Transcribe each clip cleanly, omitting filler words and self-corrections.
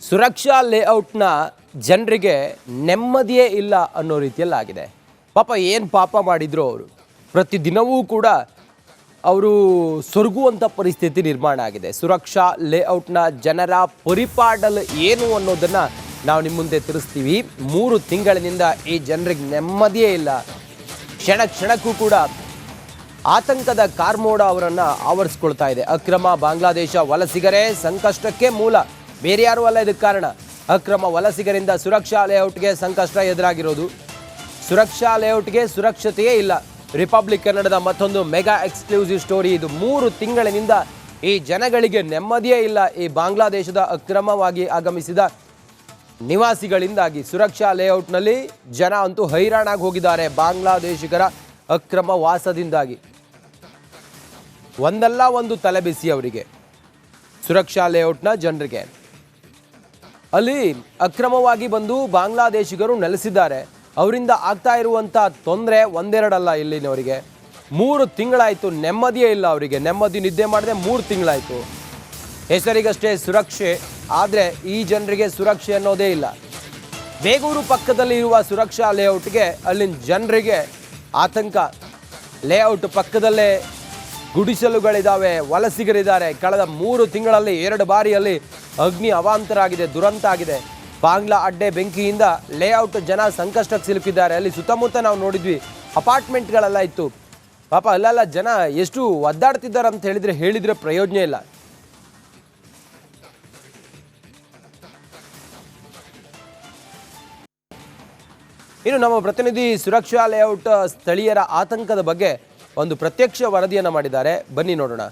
ಸುರಕ್ಷಾ ಲೇಔಟ್ನ ಜನರಿಗೆ ನೆಮ್ಮದಿಯೇ ಇಲ್ಲ ಅನ್ನೋ ರೀತಿಯಲ್ಲಾಗಿದೆ. ಪಾಪ ಏನು ಪಾಪ ಮಾಡಿದ್ರು ಅವರು, ಪ್ರತಿದಿನವೂ ಕೂಡ ಅವರು ಸೊರಗುವಂಥ ಪರಿಸ್ಥಿತಿ ನಿರ್ಮಾಣ ಆಗಿದೆ. ಸುರಕ್ಷಾ ಲೇಔಟ್ನ ಜನರ ಪರಿಪಾಡಲು ಏನು ಅನ್ನೋದನ್ನು ನಾವು ನಿಮ್ಮ ಮುಂದೆ ತಿಳಿಸ್ತೀವಿ. 3 ತಿಂಗಳಿನಿಂದ ಈ ಜನರಿಗೆ ನೆಮ್ಮದಿಯೇ ಇಲ್ಲ. ಕ್ಷಣ ಕ್ಷಣಕ್ಕೂ ಕೂಡ ಆತಂಕದ ಕಾರ್ಮೋಡ ಅವರನ್ನು ಆವರಿಸ್ಕೊಳ್ತಾ ಇದೆ. ಅಕ್ರಮ ಬಾಂಗ್ಲಾದೇಶ ವಲಸಿಗರೇ ಸಂಕಷ್ಟಕ್ಕೆ ಮೂಲ, ಬೇರೆ ಯಾರೂ ಅಲ್ಲ ಇದಕ್ಕೆ ಕಾರಣ. ಅಕ್ರಮ ವಲಸಿಗರಿಂದ ಸುರಕ್ಷಾ ಲೇಔಟ್ಗೆ ಸಂಕಷ್ಟ ಎದುರಾಗಿರೋದು. ಸುರಕ್ಷಾ ಲೇಔಟ್ಗೆ ಸುರಕ್ಷತೆಯೇ ಇಲ್ಲ. ರಿಪಬ್ಲಿಕ್ ಕನ್ನಡದ ಮತ್ತೊಂದು ಮೆಗಾ ಎಕ್ಸ್ಕ್ಲೂಸಿವ್ ಸ್ಟೋರಿ ಇದು. 3 ತಿಂಗಳಿನಿಂದ ಈ ಜನಗಳಿಗೆ ನೆಮ್ಮದಿಯೇ ಇಲ್ಲ. ಈ ಬಾಂಗ್ಲಾದೇಶದ ಅಕ್ರಮವಾಗಿ ಆಗಮಿಸಿದ ನಿವಾಸಿಗಳಿಂದಾಗಿ ಸುರಕ್ಷಾ ಲೇಔಟ್ನಲ್ಲಿ ಜನ ಅಂತೂ ಹೈರಾಣಾಗಿ ಹೋಗಿದ್ದಾರೆ. ಬಾಂಗ್ಲಾದೇಶಿಗರ ಅಕ್ರಮ ವಾಸದಿಂದಾಗಿ ಒಂದಲ್ಲ ಒಂದು ತಲೆಬಿಸಿ ಅವರಿಗೆ, ಸುರಕ್ಷಾ ಲೇಔಟ್ನ ಜನರಿಗೆ. ಅಲ್ಲಿ ಅಕ್ರಮವಾಗಿ ಬಂದು ಬಾಂಗ್ಲಾದೇಶಿಗರು ನೆಲೆಸಿದ್ದಾರೆ. ಅವರಿಂದ ಆಗ್ತಾ ಇರುವಂಥ ತೊಂದರೆ ಒಂದೆರಡಲ್ಲ. ಇಲ್ಲಿನವರಿಗೆ 3 ತಿಂಗಳಾಯಿತು, ನೆಮ್ಮದಿಯೇ ಇಲ್ಲ ಅವರಿಗೆ. ನೆಮ್ಮದಿ ನಿದ್ದೆ ಮಾಡದೆ 3 ತಿಂಗಳಾಯಿತು. ಹೆಸರಿಗಷ್ಟೇ ಸುರಕ್ಷೆ, ಆದರೆ ಈ ಜನರಿಗೆ ಸುರಕ್ಷೆ ಅನ್ನೋದೇ ಇಲ್ಲ. ಬೇಗೂರು ಪಕ್ಕದಲ್ಲಿ ಇರುವ ಸುರಕ್ಷಾ ಲೇಔಟ್ಗೆ ಅಲ್ಲಿನ ಜನರಿಗೆ ಆತಂಕ. ಲೇಔಟ್ ಪಕ್ಕದಲ್ಲೇ ಗುಡಿಸಲುಗಳಿದ್ದಾವೆ, ವಲಸಿಗರಿದ್ದಾರೆ. ಕಳೆದ 3 ತಿಂಗಳಲ್ಲಿ 2 ಬಾರಿಯಲ್ಲಿ ಅಗ್ನಿ ಅವಾಂತರ ಆಗಿದೆ, ದುರಂತ ಆಗಿದೆ. ಬಾಂಗ್ಲಾ ಅಡ್ಡೆ ಬೆಂಕಿಯಿಂದ ಲೇಔಟ್ ಜನ ಸಂಕಷ್ಟಕ್ಕೆ ಸಿಲುಕಿದ್ದಾರೆ. ಅಲ್ಲಿ ಸುತ್ತಮುತ್ತ ನಾವು ನೋಡಿದ್ವಿ, ಅಪಾರ್ಟ್ಮೆಂಟ್ಗಳೆಲ್ಲ ಇತ್ತು. ಪಾಪ ಅಲ್ಲೆಲ್ಲ ಜನ ಎಷ್ಟು ಒದ್ದಾಡ್ತಿದ್ದಾರೆ ಅಂತ ಹೇಳಿದ್ರೆ ಪ್ರಯೋಜನ ಇಲ್ಲ. ಇನ್ನು ನಮ್ಮ ಪ್ರತಿನಿಧಿ ಸುರಕ್ಷಾ ಲೇಔಟ್ ಸ್ಥಳೀಯರ ಆತಂಕದ ಬಗ್ಗೆ ಒಂದು ಪ್ರತ್ಯಕ್ಷ ವರದಿಯನ್ನು ಮಾಡಿದ್ದಾರೆ, ಬನ್ನಿ ನೋಡೋಣ.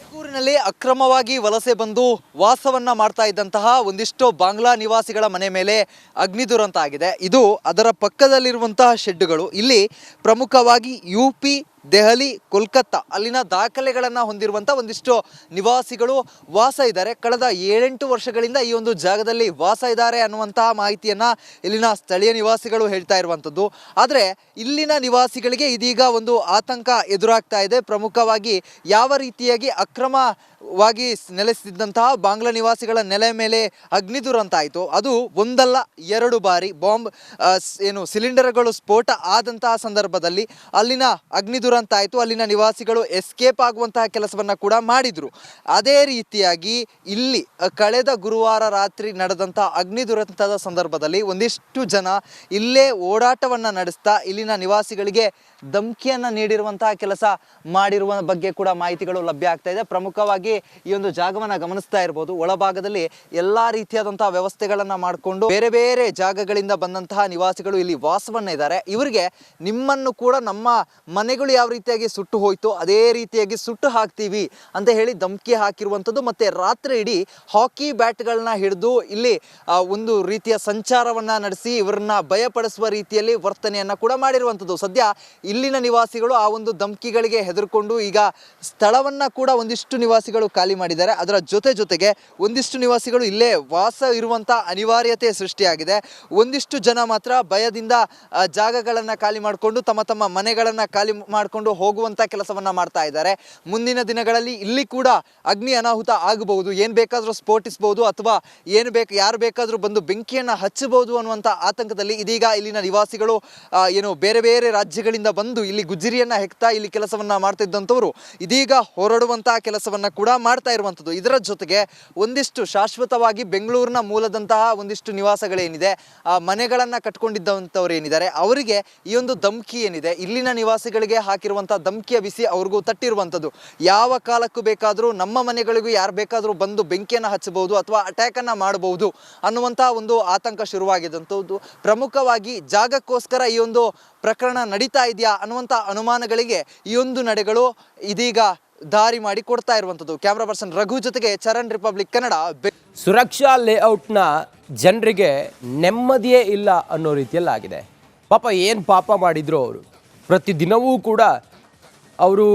ಬೆಂಗಳೂರಿನಲ್ಲಿ ಅಕ್ರಮವಾಗಿ ವಲಸೆ ಬಂದು ವಾಸವನ್ನ ಮಾಡ್ತಾ ಇದ್ದಂತಹ ಒಂದಿಷ್ಟು ಬಾಂಗ್ಲಾ ನಿವಾಸಿಗಳ ಮನೆ ಮೇಲೆ ಅಗ್ನಿ ದುರಂತ ಆಗಿದೆ. ಇದು ಅದರ ಪಕ್ಕದಲ್ಲಿರುವಂತಹ ಶೆಡ್ಡುಗಳು. ಇಲ್ಲಿ ಪ್ರಮುಖವಾಗಿ UP, ದೆಹಲಿ, ಕೋಲ್ಕತ್ತಾ ಅಲ್ಲಿನ ದಾಖಲೆಗಳನ್ನು ಹೊಂದಿರುವಂಥ ಒಂದಿಷ್ಟು ನಿವಾಸಿಗಳು ವಾಸ ಇದ್ದಾರೆ. ಕಳೆದ 7-8 ವರ್ಷಗಳಿಂದ ಈ ಒಂದು ಜಾಗದಲ್ಲಿ ವಾಸ ಇದ್ದಾರೆ ಅನ್ನುವಂತಹ ಮಾಹಿತಿಯನ್ನು ಇಲ್ಲಿನ ಸ್ಥಳೀಯ ನಿವಾಸಿಗಳು ಹೇಳ್ತಾ ಇರುವಂಥದ್ದು. ಆದರೆ ಇಲ್ಲಿನ ನಿವಾಸಿಗಳಿಗೆ ಇದೀಗ ಒಂದು ಆತಂಕ ಎದುರಾಗ್ತಾ ಇದೆ. ಪ್ರಮುಖವಾಗಿ ಯಾವ ರೀತಿಯಾಗಿ ಅಕ್ರಮವಾಗಿ ನೆಲೆಸಿದ್ದಂತಹ ಬಾಂಗ್ಲಾ ನಿವಾಸಿಗಳ ನೆಲೆ ಮೇಲೆ ಅಗ್ನಿ ದುರಂತ ಆಯಿತು. ಅದು ಒಂದಲ್ಲ 2 ಬಾರಿ ಬಾಂಬ್ ಸಿಲಿಂಡರ್ಗಳು ಸ್ಫೋಟ ಆದಂತಹ ಸಂದರ್ಭದಲ್ಲಿ ಅಲ್ಲಿನ ಅಗ್ನಿ ದುರಂತ ಆಯಿತು. ಅಲ್ಲಿನ ನಿವಾಸಿಗಳು ಎಸ್ಕೇಪ್ ಆಗುವಂತಹ ಕೆಲಸವನ್ನ ಕೂಡ ಮಾಡಿದ್ರು. ಅದೇ ರೀತಿಯಾಗಿ ಇಲ್ಲಿ ಕಳೆದ ಗುರುವಾರ ರಾತ್ರಿ ನಡೆದಂತಹ ಅಗ್ನಿ ದುರಂತದ ಸಂದರ್ಭದಲ್ಲಿ ಒಂದಿಷ್ಟು ಜನ ಇಲ್ಲೇ ಓಡಾಟವನ್ನ ನಡೆಸ್ತಾ ಇಲ್ಲಿನ ನಿವಾಸಿಗಳಿಗೆ ಧಮಕಿಯನ್ನ ನೀಡಿರುವಂತಹ ಕೆಲಸ ಮಾಡಿರುವ ಬಗ್ಗೆ ಕೂಡ ಮಾಹಿತಿಗಳು ಲಭ್ಯ ಆಗ್ತಾ ಇದೆ. ಪ್ರಮುಖವಾಗಿ ಈ ಒಂದು ಜಾಗವನ್ನ ಗಮನಿಸ್ತಾ ಇರಬಹುದು. ಒಳಭಾಗದಲ್ಲಿ ಎಲ್ಲಾ ರೀತಿಯಾದಂತಹ ವ್ಯವಸ್ಥೆಗಳನ್ನ ಮಾಡಿಕೊಂಡು ಬೇರೆ ಬೇರೆ ಜಾಗಗಳಿಂದ ಬಂದಂತಹ ನಿವಾಸಿಗಳು ಇಲ್ಲಿ ವಾಸವನ್ನ ಇದ್ದಾರೆ. ಇವರಿಗೆ ನಿಮ್ಮನ್ನು ಕೂಡ ನಮ್ಮ ಮನೆಗಳು ಯಾವ ರೀತಿಯಾಗಿ ಸುಟ್ಟು ಹೋಯ್ತು ಅದೇ ರೀತಿಯಾಗಿ ಸುಟ್ಟು ಹಾಕ್ತೀವಿ ಅಂತ ಹೇಳಿ ಧಮಕಿ ಹಾಕಿರುವಂಥದ್ದು. ಮತ್ತೆ ರಾತ್ರಿ ಇಡೀ ಹಾಕಿ ಬ್ಯಾಟ್ಗಳನ್ನ ಹಿಡಿದು ಇಲ್ಲಿ ಒಂದು ರೀತಿಯ ಸಂಚಾರವನ್ನ ನಡೆಸಿ ಇವರನ್ನ ಭಯಪಡಿಸುವ ರೀತಿಯಲ್ಲಿ ವರ್ತನೆಯನ್ನ ಕೂಡ ಮಾಡಿರುವಂಥದ್ದು. ಸದ್ಯ ಇಲ್ಲಿನ ನಿವಾಸಿಗಳು ಆ ಒಂದು ಧಮಕಿಗಳಿಗೆ ಹೆದರ್ಕೊಂಡು ಈಗ ಸ್ಥಳವನ್ನ ಕೂಡ ಒಂದಿಷ್ಟು ನಿವಾಸಿಗಳು ಖಾಲಿ ಮಾಡಿದ್ದಾರೆ. ಅದರ ಜೊತೆಗೆ ಒಂದಿಷ್ಟು ನಿವಾಸಿಗಳು ಇಲ್ಲೇ ವಾಸ ಇರುವಂತ ಅನಿವಾರ್ಯತೆ ಸೃಷ್ಟಿಯಾಗಿದೆ. ಒಂದಿಷ್ಟು ಜನ ಮಾತ್ರ ಭಯದಿಂದ ಜಾಗಗಳನ್ನ ಖಾಲಿ ಮಾಡಿಕೊಂಡು ತಮ್ಮ ಮನೆಗಳನ್ನ ಖಾಲಿ ಮಾಡಿಕೊಂಡು ಹೋಗುವಂತ ಕೆಲಸವನ್ನ ಮಾಡ್ತಾ ಇದ್ದಾರೆ. ಮುಂದಿನ ದಿನಗಳಲ್ಲಿ ಇಲ್ಲಿ ಕೂಡ ಅಗ್ನಿ ಅನಾಹುತ ಆಗಬಹುದು, ಏನ್ ಬೇಕಾದ್ರೂ ಸ್ಫೋಟಿಸಬಹುದು ಅಥವಾ ಯಾರು ಬೇಕಾದ್ರೂ ಬಂದು ಬೆಂಕಿಯನ್ನ ಹಚ್ಚಬಹುದು ಅನ್ನುವಂತ ಆತಂಕದಲ್ಲಿ ಇದೀಗ ಇಲ್ಲಿನ ನಿವಾಸಿಗಳು ಬೇರೆ ಬೇರೆ ರಾಜ್ಯಗಳಿಂದ ಬಂದು ಇಲ್ಲಿ ಗುಜ್ರಿಯನ್ನ ಹೆಕ್ತಾ ಇಲ್ಲಿ ಕೆಲಸವನ್ನ ಮಾಡ್ತಿದ್ದಂಥವ್ರು ಇದೀಗ ಹೊರಡುವಂತಹ ಕೆಲಸವನ್ನ ಕೂಡ ಮಾಡ್ತಾ ಇರುವಂಥದ್ದು. ಇದರ ಜೊತೆಗೆ ಒಂದಿಷ್ಟು ಶಾಶ್ವತವಾಗಿ ಬೆಂಗಳೂರಿನ ಮೂಲದಂತಹ ಒಂದಿಷ್ಟು ನಿವಾಸಗಳೇನಿದೆ, ಮನೆಗಳನ್ನ ಕಟ್ಕೊಂಡಿದ್ದಂಥವ್ರು ಏನಿದ್ದಾರೆ ಅವರಿಗೆ ಈ ಒಂದು ಧಮಕಿ ಏನಿದೆ, ಇಲ್ಲಿನ ನಿವಾಸಿಗಳಿಗೆ ಹಾಕಿರುವಂತಹ ಧಮಕಿಯ ಬಿಸಿ ಅವ್ರಿಗೂ ತಟ್ಟಿರುವಂಥದ್ದು. ಯಾವ ಕಾಲಕ್ಕೂ ಬೇಕಾದರೂ ನಮ್ಮ ಮನೆಗಳಿಗೂ ಯಾರು ಬೇಕಾದರೂ ಬಂದು ಬೆಂಕಿಯನ್ನು ಹಚ್ಚಬಹುದು ಅಥವಾ ಅಟ್ಯಾಕ್ ಅನ್ನ ಮಾಡಬಹುದು ಅನ್ನುವಂತಹ ಒಂದು ಆತಂಕ ಶುರುವಾಗಿದ್ದಂಥದ್ದು. ಪ್ರಮುಖವಾಗಿ ಜಾಗಕ್ಕೋಸ್ಕರ ಈ ಒಂದು ಪ್ರಕರಣ ನಡೀತಾ ಇದೆಯಾ ಅನ್ನುವಂಥ ಅನುಮಾನಗಳಿಗೆ ಈ ಒಂದು ನಡೆಗಳು ಇದೀಗ ದಾರಿ ಮಾಡಿ ಕೊಡ್ತಾ ಇರುವಂಥದ್ದು. ಕ್ಯಾಮ್ರಾ ಪರ್ಸನ್ ರಘು ಜೊತೆಗೆ ಚರಣ್, ರಿಪಬ್ಲಿಕ್ ಕನ್ನಡ. ಸುರಕ್ಷಾ ಲೇಔಟ್ನ ಜನರಿಗೆ ನೆಮ್ಮದಿಯೇ ಇಲ್ಲ ಅನ್ನೋ ರೀತಿಯಲ್ಲಾಗಿದೆ. ಪಾಪ ಏನು ಪಾಪ ಮಾಡಿದ್ರು ಅವರು, ಪ್ರತಿದಿನವೂ ಕೂಡ ಅವರು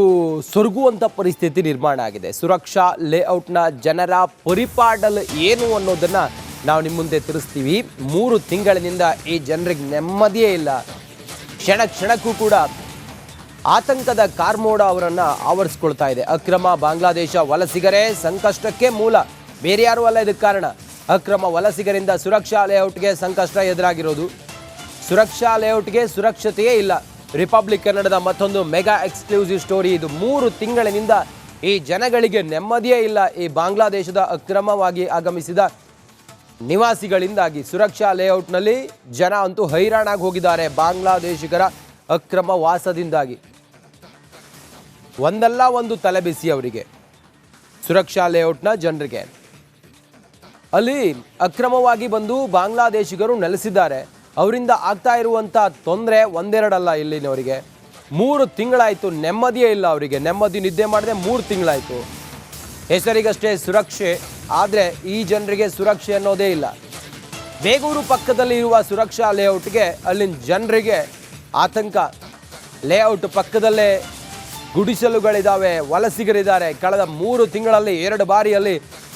ಸೊರಗುವಂಥ ಪರಿಸ್ಥಿತಿ ನಿರ್ಮಾಣ ಆಗಿದೆ. ಸುರಕ್ಷಾ ಲೇಔಟ್ನ ಜನರ ಪರಿಪಾಡಲು ಏನು ಅನ್ನೋದನ್ನು ನಾವು ನಿಮ್ಮ ಮುಂದೆ ತಿಳಿಸ್ತೀವಿ. 3 ತಿಂಗಳಿನಿಂದ ಈ ಜನರಿಗೆ ನೆಮ್ಮದಿಯೇ ಇಲ್ಲ. ಕ್ಷಣ ಕ್ಷಣಕ್ಕೂ ಕೂಡ ಆತಂಕದ ಕಾರ್ಮೋಡ ಅವರನ್ನು ಆವರಿಸ್ಕೊಳ್ತಾ ಇದೆ. ಅಕ್ರಮ ಬಾಂಗ್ಲಾದೇಶ ವಲಸಿಗರೇ ಸಂಕಷ್ಟಕ್ಕೆ ಮೂಲ, ಬೇರೆ ಯಾರೂ ಅಲ್ಲ ಇದಕ್ಕೆ ಕಾರಣ. ಅಕ್ರಮ ವಲಸಿಗರಿಂದ ಸುರಕ್ಷಾ ಲೇಔಟ್ಗೆ ಸಂಕಷ್ಟ ಎದುರಾಗಿರೋದು. ಸುರಕ್ಷಾ ಲೇಔಟ್ಗೆ ಸುರಕ್ಷತೆಯೇ ಇಲ್ಲ. ರಿಪಬ್ಲಿಕ್ ಕನ್ನಡದ ಮತ್ತೊಂದು ಮೆಗಾ ಎಕ್ಸ್ಕ್ಲೂಸಿವ್ ಸ್ಟೋರಿ ಇದು. 3 ತಿಂಗಳಿನಿಂದ ಈ ಜನಗಳಿಗೆ ನೆಮ್ಮದಿಯೇ ಇಲ್ಲ. ಈ ಬಾಂಗ್ಲಾದೇಶದ ಅಕ್ರಮವಾಗಿ ಆಗಮಿಸಿದ ನಿವಾಸಿಗಳಿಂದಾಗಿ ಸುರಕ್ಷಾ ಲೇಔಟ್ನಲ್ಲಿ ಜನ ಅಂತೂ ಹೈರಾಣಾಗಿ ಹೋಗಿದ್ದಾರೆ. ಬಾಂಗ್ಲಾದೇಶಿಗರ ಅಕ್ರಮ ವಾಸದಿಂದಾಗಿ ಒಂದಲ್ಲ ಒಂದು ತಲೆಬಿಸಿ ಅವರಿಗೆ, ಸುರಕ್ಷಾ ಲೇಔಟ್ನ ಜನರಿಗೆ. ಅಲ್ಲಿ ಅಕ್ರಮವಾಗಿ ಬಂದು ಬಾಂಗ್ಲಾದೇಶಿಗರು ನೆಲೆಸಿದ್ದಾರೆ. ಅವರಿಂದ ಆಗ್ತಾ ಇರುವಂಥ ತೊಂದರೆ ಒಂದೆರಡಲ್ಲ. ಇಲ್ಲಿನವರಿಗೆ 3 ತಿಂಗಳಾಯಿತು, ನೆಮ್ಮದಿಯೇ ಇಲ್ಲ ಅವರಿಗೆ. ನೆಮ್ಮದಿ ನಿದ್ದೆ ಮಾಡದೆ 3 ತಿಂಗಳಾಯಿತು. ಹೆಸರಿಗಷ್ಟೇ ಸುರಕ್ಷೆ, ಆದರೆ ಈ ಜನರಿಗೆ ಸುರಕ್ಷೆ ಅನ್ನೋದೇ ಇಲ್ಲ. ಬೇಗೂರು ಪಕ್ಕದಲ್ಲಿ ಇರುವ ಸುರಕ್ಷಾ ಲೇಔಟ್ಗೆ ಅಲ್ಲಿನ ಜನರಿಗೆ ಆತಂಕ. ಲೇಔಟ್ ಪಕ್ಕದಲ್ಲೇ ಗುಡಿಸಲುಗಳಿದ್ದಾವೆ, ವಲಸಿಗರಿದ್ದಾರೆ. ಕಳೆದ 3 ತಿಂಗಳಲ್ಲಿ 2 ಬಾರಿಯಲ್ಲಿ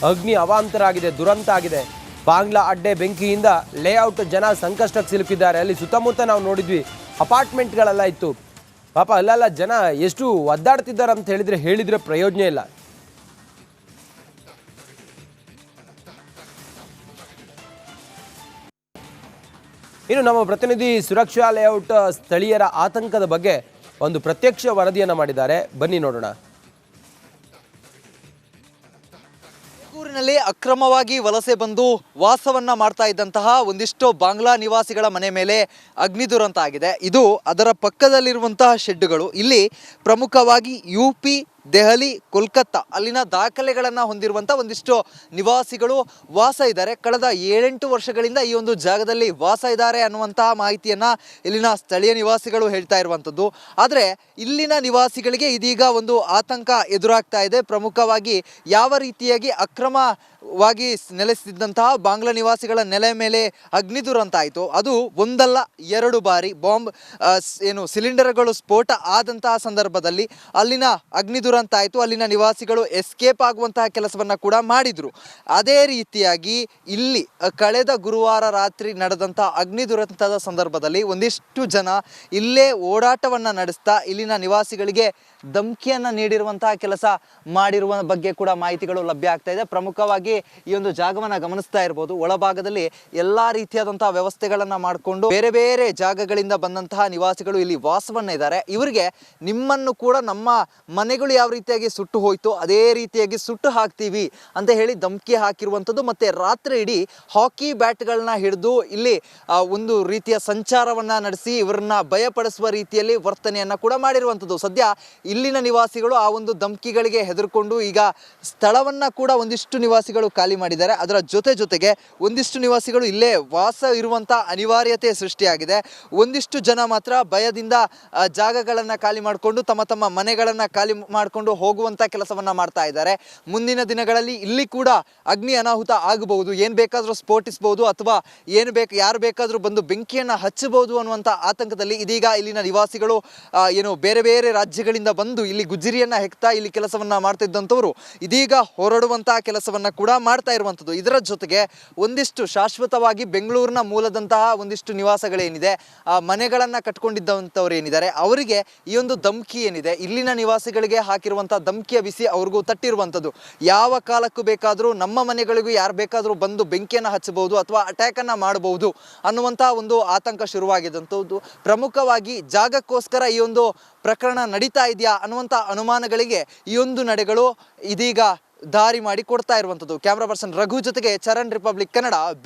ಅಗ್ನಿ ಅವಾಂತರ ಆಗಿದೆ, ದುರಂತ ಆಗಿದೆ. ಬಾಂಗ್ಲಾ ಅಡ್ಡೆ ಬೆಂಕಿಯಿಂದ ಲೇಔಟ್ ಜನ ಸಂಕಷ್ಟಕ್ಕೆ ಸಿಲುಕಿದ್ದಾರೆ. ಅಲ್ಲಿ ಸುತ್ತಮುತ್ತ ನಾವು ನೋಡಿದ್ವಿ, ಅಪಾರ್ಟ್ಮೆಂಟ್ಗಳೆಲ್ಲ ಇತ್ತು. ಪಾಪ ಅಲ್ಲೆಲ್ಲ ಜನ ಎಷ್ಟು ಒದ್ದಾಡ್ತಿದ್ದಾರೆ ಅಂತ ಹೇಳಿದ್ರೆ ಪ್ರಯೋಜನ ಇಲ್ಲ. ಇನ್ನು ನಮ್ಮ ಪ್ರತಿನಿಧಿ ಸುರಕ್ಷಾ ಲೇಔಟ್ ಸ್ಥಳೀಯರ ಆತಂಕದ ಬಗ್ಗೆ ಒಂದು ಪ್ರತ್ಯಕ್ಷ ವರದಿಯನ್ನು ಮಾಡಿದ್ದಾರೆ, ಬನ್ನಿ ನೋಡೋಣ. ಬೆಂಗಳೂರಿನಲ್ಲಿ ಅಕ್ರಮವಾಗಿ ವಲಸೆ ಬಂದು ವಾಸವನ್ನ ಮಾಡ್ತಾ ಇದ್ದಂತಹ ಒಂದಿಷ್ಟು ಬಾಂಗ್ಲಾ ನಿವಾಸಿಗಳ ಮನೆ ಮೇಲೆ ಅಗ್ನಿ ದುರಂತ ಆಗಿದೆ. ಇದು ಅದರ ಪಕ್ಕದಲ್ಲಿರುವಂತಹ ಶೆಡ್ಡುಗಳು. ಇಲ್ಲಿ ಪ್ರಮುಖವಾಗಿ UP, ದೆಹಲಿ, ಕೋಲ್ಕತ್ತಾ ಅಲ್ಲಿನ ದಾಖಲೆಗಳನ್ನು ಹೊಂದಿರುವಂಥ ಒಂದಿಷ್ಟು ನಿವಾಸಿಗಳು ವಾಸ ಇದ್ದಾರೆ. ಕಳೆದ 7-8 ವರ್ಷಗಳಿಂದ ಈ ಒಂದು ಜಾಗದಲ್ಲಿ ವಾಸ ಇದ್ದಾರೆ ಅನ್ನುವಂತಹ ಮಾಹಿತಿಯನ್ನು ಇಲ್ಲಿನ ಸ್ಥಳೀಯ ನಿವಾಸಿಗಳು ಹೇಳ್ತಾ ಇರುವಂಥದ್ದು. ಆದರೆ ಇಲ್ಲಿನ ನಿವಾಸಿಗಳಿಗೆ ಇದೀಗ ಒಂದು ಆತಂಕ ಎದುರಾಗ್ತಾ ಇದೆ. ಪ್ರಮುಖವಾಗಿ ಯಾವ ರೀತಿಯಾಗಿ ಅಕ್ರಮವಾಗಿ ನೆಲೆಸಿದ್ದಂತಹ ಬಾಂಗ್ಲಾ ನಿವಾಸಿಗಳ ನೆಲೆ ಮೇಲೆ ಅಗ್ನಿ ದುರಂತ ಆಯಿತು. ಅದು ಒಂದಲ್ಲ 2 ಬಾರಿ ಬಾಂಬ್ ಸಿಲಿಂಡರ್ಗಳು ಸ್ಫೋಟ ಆದಂತಹ ಸಂದರ್ಭದಲ್ಲಿ ಅಲ್ಲಿನ ಅಗ್ನಿ ದುರಂತ ಆಯಿತು. ಅಲ್ಲಿನ ನಿವಾಸಿಗಳು ಎಸ್ಕೇಪ್ ಆಗುವಂತಹ ಕೆಲಸವನ್ನು ಕೂಡ ಮಾಡಿದರು. ಅದೇ ರೀತಿಯಾಗಿ ಇಲ್ಲಿ ಕಳೆದ ಗುರುವಾರ ರಾತ್ರಿ ನಡೆದಂತಹ ಅಗ್ನಿ ದುರಂತದ ಸಂದರ್ಭದಲ್ಲಿ ಒಂದಿಷ್ಟು ಜನ ಇಲ್ಲೇ ಓಡಾಟವನ್ನು ನಡೆಸ್ತಾ ಇಲ್ಲಿನ ನಿವಾಸಿಗಳಿಗೆ ಧಮಕಿಯನ್ನು ನೀಡಿರುವಂತಹ ಕೆಲಸ ಮಾಡಿರುವ ಬಗ್ಗೆ ಕೂಡ ಮಾಹಿತಿಗಳು ಲಭ್ಯ ಆಗ್ತಾ ಇದೆ. ಪ್ರಮುಖವಾಗಿ ಈ ಒಂದು ಜಾಗವನ್ನು ಗಮನಿಸ್ತಾ ಇರ್ಬೋದು. ಒಳಭಾಗದಲ್ಲಿ ಎಲ್ಲ ರೀತಿಯಾದಂತಹ ವ್ಯವಸ್ಥೆಗಳನ್ನು ಮಾಡಿಕೊಂಡು ಬೇರೆ ಬೇರೆ ಜಾಗಗಳಿಂದ ಬಂದಂತಹ ನಿವಾಸಿಗಳು ಇಲ್ಲಿ ವಾಸವನ್ನ ಇದ್ದಾರೆ. ಇವರಿಗೆ ನಿಮ್ಮನ್ನು ಕೂಡ ನಮ್ಮ ಮನೆಗಳು ಯಾವ ರೀತಿಯಾಗಿ ಸುಟ್ಟು ಹೋಯ್ತು ಅದೇ ರೀತಿಯಾಗಿ ಸುಟ್ಟು ಹಾಕ್ತೀವಿ ಅಂತ ಹೇಳಿ ಧಮಕಿ ಹಾಕಿರುವಂಥದ್ದು. ಮತ್ತೆ ರಾತ್ರಿ ಇಡೀ ಹಾಕಿ ಬ್ಯಾಟ್ಗಳನ್ನ ಹಿಡಿದು ಇಲ್ಲಿ ಒಂದು ರೀತಿಯ ಸಂಚಾರವನ್ನ ನಡೆಸಿ ಇವರನ್ನ ಭಯಪಡಿಸುವ ರೀತಿಯಲ್ಲಿ ವರ್ತನೆಯನ್ನ ಕೂಡ ಮಾಡಿರುವಂಥದ್ದು. ಸದ್ಯ ಇಲ್ಲಿನ ನಿವಾಸಿಗಳು ಆ ಒಂದು ಧಮಕಿಗಳಿಗೆ ಹೆದರ್ಕೊಂಡು ಈಗ ಸ್ಥಳವನ್ನ ಕೂಡ ಒಂದಿಷ್ಟು ನಿವಾಸಿಗಳು ಖಾಲಿ ಮಾಡಿದ್ದಾರೆ. ಅದರ ಜೊತೆಗೆ ಒಂದಿಷ್ಟು ನಿವಾಸಿಗಳು ಇಲ್ಲೇ ವಾಸ ಇರುವಂತ ಅನಿವಾರ್ಯತೆ ಸೃಷ್ಟಿಯಾಗಿದೆ. ಒಂದಿಷ್ಟು ಜನ ಮಾತ್ರ ಭಯದಿಂದ ಜಾಗಗಳನ್ನ ಖಾಲಿ ಮಾಡಿಕೊಂಡು ತಮ್ಮ ಮನೆಗಳನ್ನ ಖಾಲಿ ಮಾಡಿಕೊಂಡು ಹೋಗುವಂತ ಕೆಲಸವನ್ನ ಮಾಡ್ತಾ ಇದ್ದಾರೆ. ಮುಂದಿನ ದಿನಗಳಲ್ಲಿ ಇಲ್ಲಿ ಕೂಡ ಅಗ್ನಿ ಅನಾಹುತ ಆಗಬಹುದು, ಏನ್ ಬೇಕಾದ್ರೂ ಸ್ಫೋಟಿಸಬಹುದು ಅಥವಾ ಯಾರು ಬೇಕಾದ್ರೂ ಬಂದು ಬೆಂಕಿಯನ್ನ ಹಚ್ಚಬಹುದು ಅನ್ನುವಂತ ಆತಂಕದಲ್ಲಿ ಇದೀಗ ಇಲ್ಲಿನ ನಿವಾಸಿಗಳು ಬೇರೆ ಬೇರೆ ರಾಜ್ಯಗಳಿಂದ ಬಂದು ಇಲ್ಲಿ ಗುಜ್ಜರಿಯನ್ನ ಹೆಕ್ತಾ ಇಲ್ಲಿ ಕೆಲಸವನ್ನ ಮಾಡ್ತಿದ್ದಂಥವ್ರು ಇದೀಗ ಹೊರಡುವಂತಹ ಕೆಲಸವನ್ನ ಕೂಡ ಮಾಡ್ತಾ ಇರುವಂಥದ್ದು. ಇದರ ಜೊತೆಗೆ ಒಂದಿಷ್ಟು ಶಾಶ್ವತವಾಗಿ ಬೆಂಗಳೂರಿನ ಮೂಲದಂತಹ ಒಂದಿಷ್ಟು ನಿವಾಸಗಳೇನಿದೆ, ಮನೆಗಳನ್ನ ಕಟ್ಕೊಂಡಿದ್ದಂಥವ್ರು ಏನಿದ್ದಾರೆ ಅವರಿಗೆ ಈ ಒಂದು ಧಮಕಿ ಏನಿದೆ ಇಲ್ಲಿನ ನಿವಾಸಿಗಳಿಗೆ ಹಾಕಿರುವಂತಹ ಧಮಕಿಯ ಬಿಸಿ ಅವ್ರಿಗೂ ತಟ್ಟಿರುವಂಥದ್ದು. ಯಾವ ಕಾಲಕ್ಕೂ ಬೇಕಾದರೂ ನಮ್ಮ ಮನೆಗಳಿಗೂ ಯಾರು ಬೇಕಾದರೂ ಬಂದು ಬೆಂಕಿಯನ್ನು ಹಚ್ಚಬಹುದು ಅಥವಾ ಅಟ್ಯಾಕ್ ಅನ್ನ ಮಾಡಬಹುದು ಅನ್ನುವಂತಹ ಒಂದು ಆತಂಕ ಶುರುವಾಗಿದ್ದಂಥದ್ದು. ಪ್ರಮುಖವಾಗಿ ಜಾಗಕ್ಕೋಸ್ಕರ ಈ ಒಂದು ಪ್ರಕರಣ ನಡೀತಾ ಇದೆಯಾ ಅನ್ನುವಂಥ ಅನುಮಾನಗಳಿಗೆ ಈ ಒಂದು ನಡೆಗಳು ಇದೀಗ ದಾರಿ ಮಾಡಿ ಕೊಡ್ತಾ ಇರುವಂಥದ್ದು. ಕ್ಯಾಮ್ರಾ ಪರ್ಸನ್ ರಘು ಜೊತೆಗೆ ಚರಣ್, ರಿಪಬ್ಲಿಕ್ ಕನ್ನಡ.